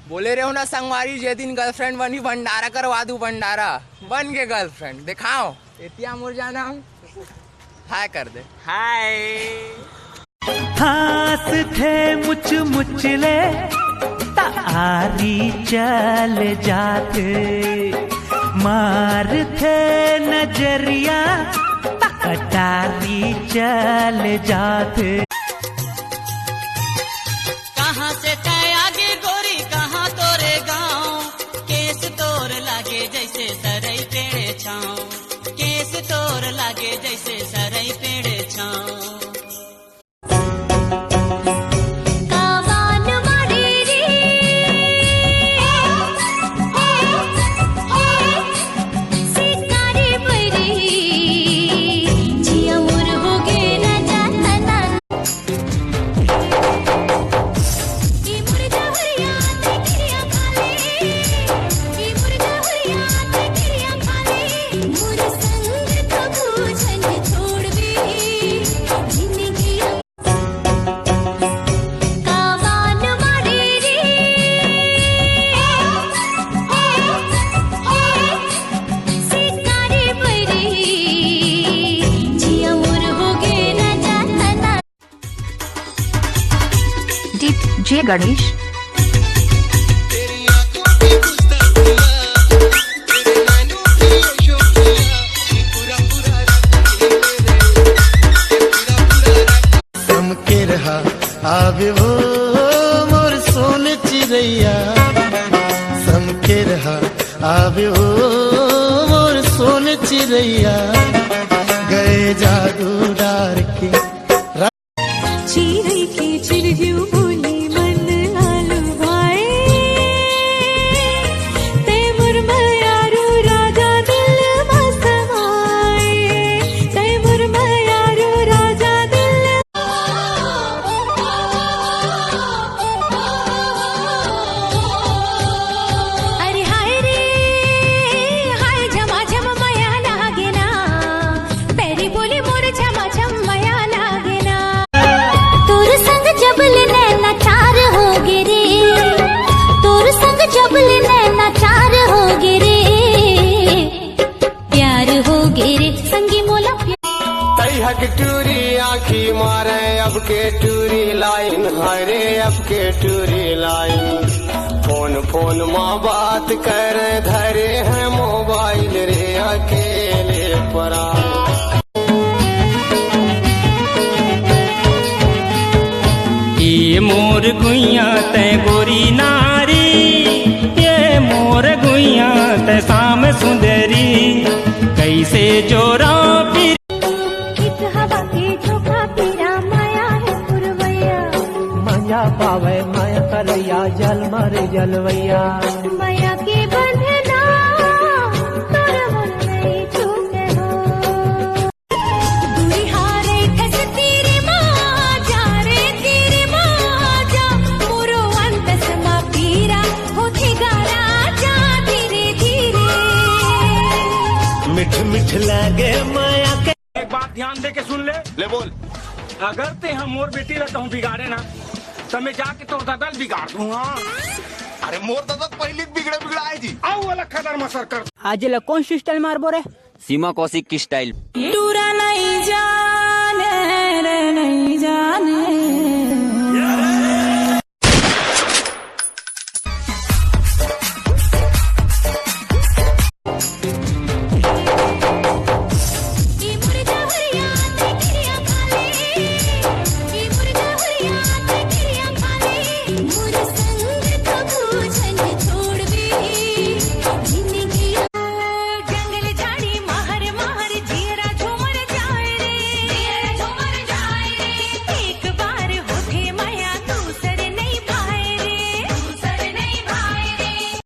बोले रहे हो ना संगवारी जे दिन गर्लफ्रेंड बनी भंडारा करवा दूं भंडारा बन के गर्लफ्रेंड दिखाओ इतिया मुरझाना हाय कर दे हाय खास थे मुचले तारी चल जाते मार थे नजरिया कटारी चल जाते। कहाँ से तय आगे गोरी कहाँ तोरे गाँव केस तोर लागे जैसे सरई पेड़े छाँव केस तोर लागे जैसे सरई पेड़े छाँव। जय गणेश के रहा आवे वो मोर सोन चिड़ैया समके रहा आवे वो मोर सोन चिड़ैया गए जादू डार के चिड़ै की चिड़ियों बोली मन आलू भाई ते मुरमयारू राजा दिल मसमाए ते मुरमयारू राजा दिल। अरे हाय रे हाय झमा झम मया लागे ना पैरी बोली मोर झमा झम मया लागे ना तोर संग जबल नैना चार हो गे रे तोर संग जबल नैना चार हो गे रे प्यार हो गे रे संगी मोला तई हक टूरी आखी मारे अब के टूरी लाइन हाय रे अब के टूरी लाइन फोन फोन माँ बात कर धरे हैं मोबाइल रे अकेले परा। ये मोर गुइया तय गोरी नारी ये मोर गुइया तय शाम सुंदरी कैसे जोरा फिर इत हवा के झोंका तेरा माया है पुरवैया माया पावे माया करैया जल मारे जलवैया माया के बंधना तोर मन नहीं छूटे हो दूरी हारे ठस तेरे माँ जा रे तेरे माँ जा मोरो अंत समा पीरा होती गारा जा धीरे धीरे मिठ मिठ लागे माया के। एक बात ध्यान दे के सुन ले बोल अगर ते हम मोर बेटी रहता हूँ बिगाड़े ना तो मैं जाके तोर दादा बिगाड़ दूंगा। अरे मोर दादा पहले बिगड़ा है जी आओ वाला खदर मसर कर आज कौन सी स्टाइल मार बोरे सीमा कौशिक की स्टाइल टूरा नहीं जा